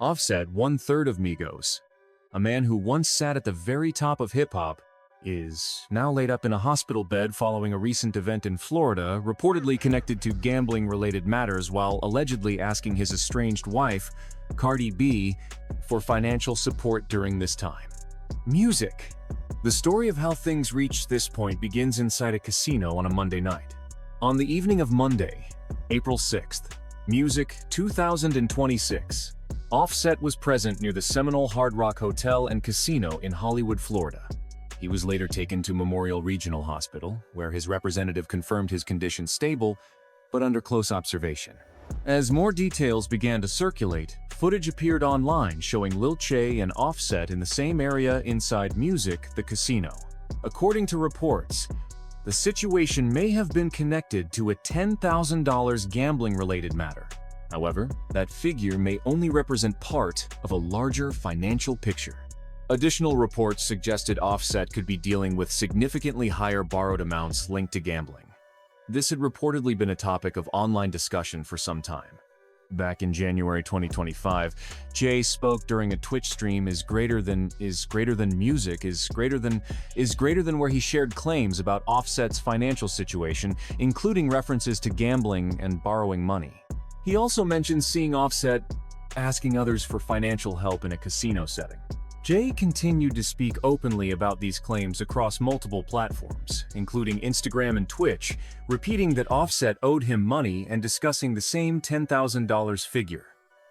Offset, one-third of Migos, a man who once sat at the very top of hip-hop, is now laid up in a hospital bed following a recent event in Florida, reportedly connected to gambling-related matters while allegedly asking his estranged wife, Cardi B, for financial support during this time. Music. The story of how things reached this point begins inside a casino on a Monday night. On the evening of Monday, April 6th, Music 2026, Offset was present near the Seminole Hard Rock Hotel and Casino in Hollywood, Florida. He was later taken to Memorial Regional Hospital, where his representative confirmed his condition stable, but under close observation. As more details began to circulate, footage appeared online showing Lil Tjay and Offset in the same area inside Music, the casino. According to reports, the situation may have been connected to a $10,000 gambling-related matter. However, that figure may only represent part of a larger financial picture. Additional reports suggested Offset could be dealing with significantly higher borrowed amounts linked to gambling. This had reportedly been a topic of online discussion for some time. Back in January 2025, Jay spoke during a Twitch stream is greater than music is greater than where he shared claims about Offset's financial situation, including references to gambling and borrowing money. He also mentioned seeing Offset asking others for financial help in a casino setting. Jay continued to speak openly about these claims across multiple platforms, including Instagram and Twitch, repeating that Offset owed him money and discussing the same $10,000 figure.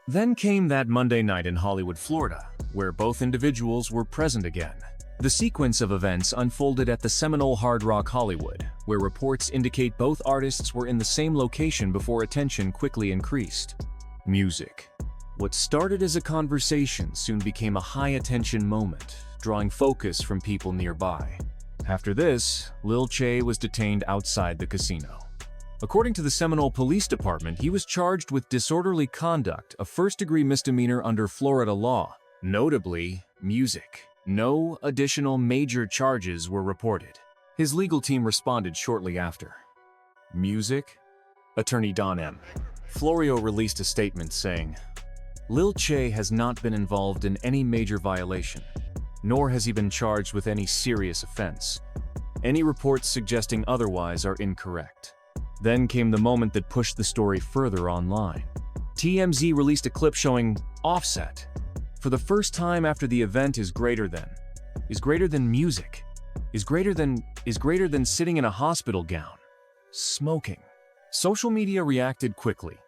Then came that Monday night in Hollywood, Florida, where both individuals were present again. The sequence of events unfolded at the Seminole Hard Rock Hollywood, where reports indicate both artists were in the same location before attention quickly increased. Music. What started as a conversation soon became a high-attention moment, drawing focus from people nearby. After this, Lil Tjay was detained outside the casino. According to the Seminole Police Department, he was charged with disorderly conduct, a first-degree misdemeanor under Florida law. Notably, Music. No additional major charges were reported. His legal team responded shortly after. Music? Attorney Don M. Florio released a statement saying, Lil Tjay has not been involved in any major violation, nor has he been charged with any serious offense. Any reports suggesting otherwise are incorrect. Then came the moment that pushed the story further online. TMZ released a clip showing Offset, for the first time after the event, is greater than music, is greater than sitting in a hospital gown, smoking. Social media reacted quickly.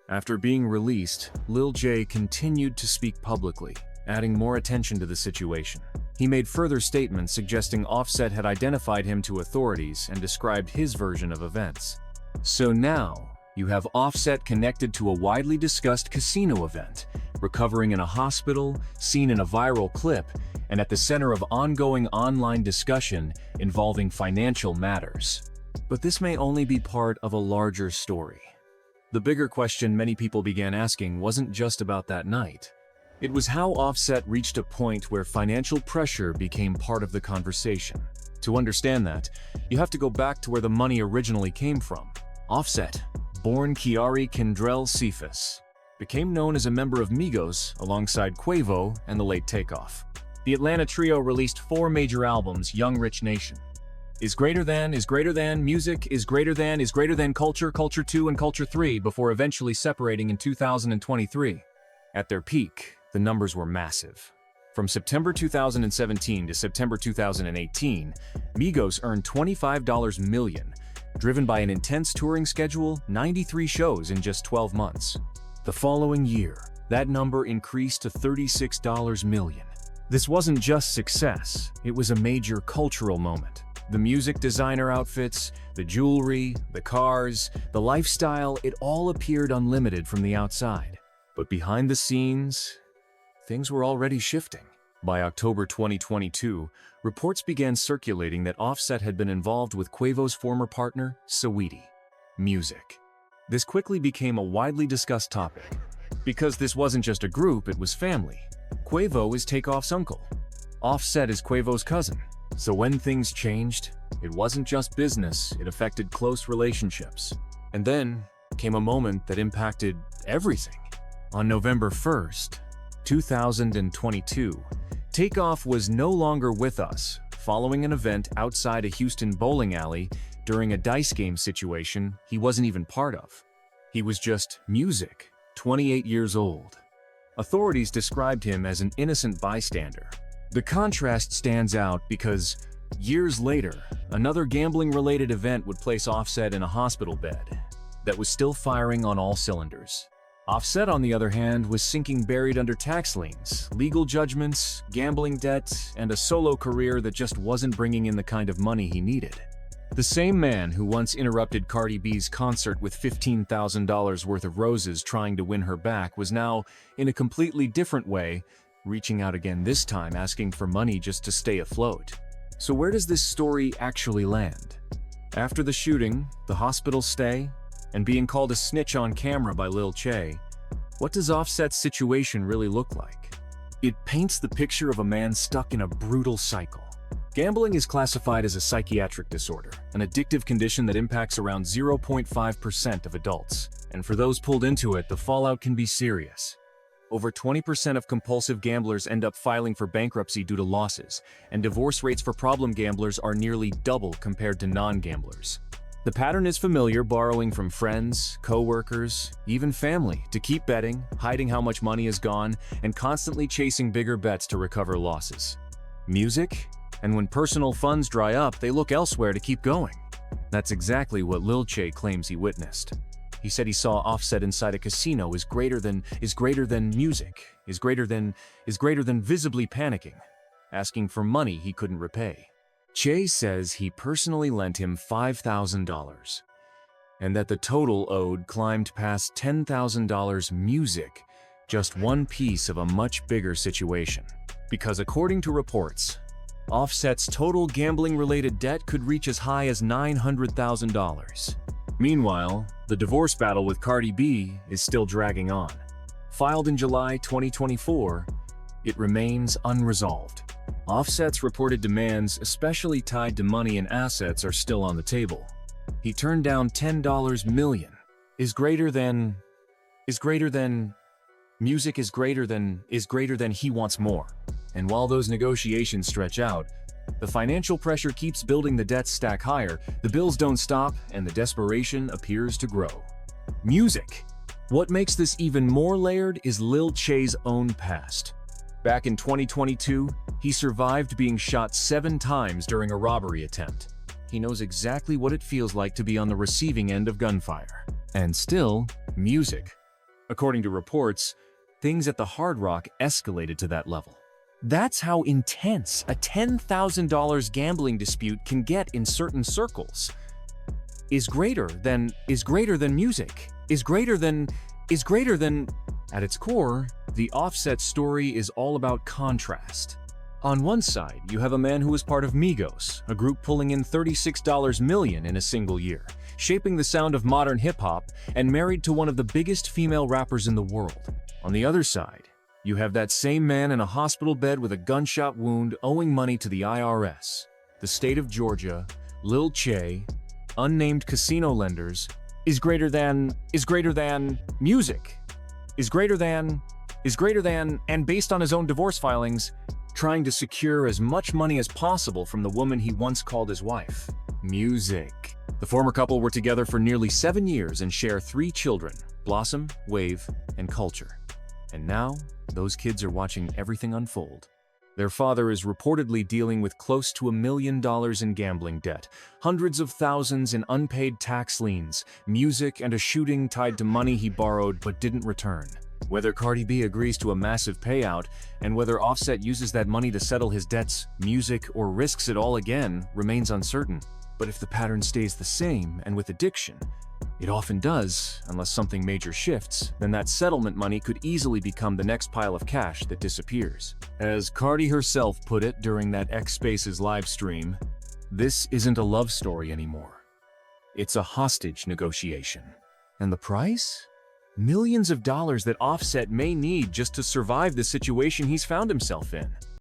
After being released, Lil Tjay continued to speak publicly, adding more attention to the situation. He made further statements suggesting Offset had identified him to authorities and described his version of events. So now, you have Offset connected to a widely discussed casino event, recovering in a hospital, seen in a viral clip, and at the center of ongoing online discussion involving financial matters. But this may only be part of a larger story. The bigger question many people began asking wasn't just about that night. It was how Offset reached a point where financial pressure became part of the conversation. To understand that, you have to go back to where the money originally came from. Offset, born Kiari Kendrell Cephas, became known as a member of Migos alongside Quavo and the late Takeoff. The Atlanta trio released 4 major albums: Young Rich Nation, Is Greater Than, Music, Is Greater Than, Culture, Culture 2, and Culture 3 before eventually separating in 2023. At their peak, the numbers were massive. From September 2017 to September 2018, Migos earned $25 million, driven by an intense touring schedule, 93 shows in just 12 months. The following year, that number increased to $36 million. This wasn't just success, it was a major cultural moment. The music designer outfits, the jewelry, the cars, the lifestyle, it all appeared unlimited from the outside. But behind the scenes, things were already shifting. By October 2022, reports began circulating that Offset had been involved with Quavo's former partner, Saweetie. Music. This quickly became a widely discussed topic. Because this wasn't just a group, it was family. Quavo is Takeoff's uncle. Offset is Quavo's cousin. So when things changed, it wasn't just business, it affected close relationships. And then came a moment that impacted everything. On November 1st, 2022. Takeoff was no longer with us, following an event outside a Houston bowling alley during a dice game situation he wasn't even part of. He was just Music, 28 years old. Authorities described him as an innocent bystander. The contrast stands out because years later, another gambling-related event would place Offset in a hospital bed that was still firing on all cylinders. Offset, on the other hand, was sinking buried under tax liens, legal judgments, gambling debt, and a solo career that just wasn't bringing in the kind of money he needed. The same man who once interrupted Cardi B's concert with $15,000 worth of roses trying to win her back was now, in a completely different way, reaching out again, this time asking for money just to stay afloat. So where does this story actually land? After the shooting, the hospital stay, and being called a snitch on camera by Lil Tjay, what does Offset's situation really look like? It paints the picture of a man stuck in a brutal cycle. Gambling is classified as a psychiatric disorder, an addictive condition that impacts around 0.5% of adults, and for those pulled into it, the fallout can be serious. Over 20% of compulsive gamblers end up filing for bankruptcy due to losses, and divorce rates for problem gamblers are nearly double compared to non-gamblers. The pattern is familiar: borrowing from friends, co-workers, even family to keep betting, hiding how much money is gone, and constantly chasing bigger bets to recover losses. Music? And when personal funds dry up, they look elsewhere to keep going. That's exactly what Lil Tjay claims he witnessed. He said he saw Offset inside a casino is greater than music, is greater than visibly panicking, asking for money he couldn't repay. Tjay says he personally lent him $5,000, and that the total owed climbed past $10,000. Music, just one piece of a much bigger situation. Because according to reports, Offset's total gambling-related debt could reach as high as $900,000. Meanwhile, the divorce battle with Cardi B is still dragging on. Filed in July 2024, it remains unresolved. Offset's reported demands, especially tied to money and assets, are still on the table. He turned down $10 million. Music is greater than he wants more. And while those negotiations stretch out, the financial pressure keeps building, the debts stack higher, the bills don't stop, and the desperation appears to grow. Music. What makes this even more layered is Lil Tjay's own past. Back in 2022, he survived being shot 7 times during a robbery attempt. He knows exactly what it feels like to be on the receiving end of gunfire. And still, music. According to reports, things at the Hard Rock escalated to that level. That's how intense a $10,000 gambling dispute can get in certain circles. Is greater than music. Is greater than. At its core, the Offset story is all about contrast. On one side, you have a man who was part of Migos, a group pulling in $36 million in a single year, shaping the sound of modern hip-hop, and married to one of the biggest female rappers in the world. On the other side, you have that same man in a hospital bed with a gunshot wound, owing money to the IRS, the state of Georgia, Lil Tjay, unnamed casino lenders. Is greater than music. Is greater than, and based on his own divorce filings, trying to secure as much money as possible from the woman he once called his wife. Music. The former couple were together for nearly 7 years and share 3 children: Blossom, Wave, and Culture. And now, those kids are watching everything unfold. Their father is reportedly dealing with close to $1 million in gambling debt, hundreds of thousands in unpaid tax liens, music, and a shooting tied to money he borrowed but didn't return. Whether Cardi B agrees to a massive payout, and whether Offset uses that money to settle his debts, music, or risks it all again, remains uncertain. But if the pattern stays the same, and with addiction, it often does, unless something major shifts, then that settlement money could easily become the next pile of cash that disappears. As Cardi herself put it during that X Spaces live stream, this isn't a love story anymore. It's a hostage negotiation. And the price? Millions of dollars that Offset may need just to survive the situation he's found himself in.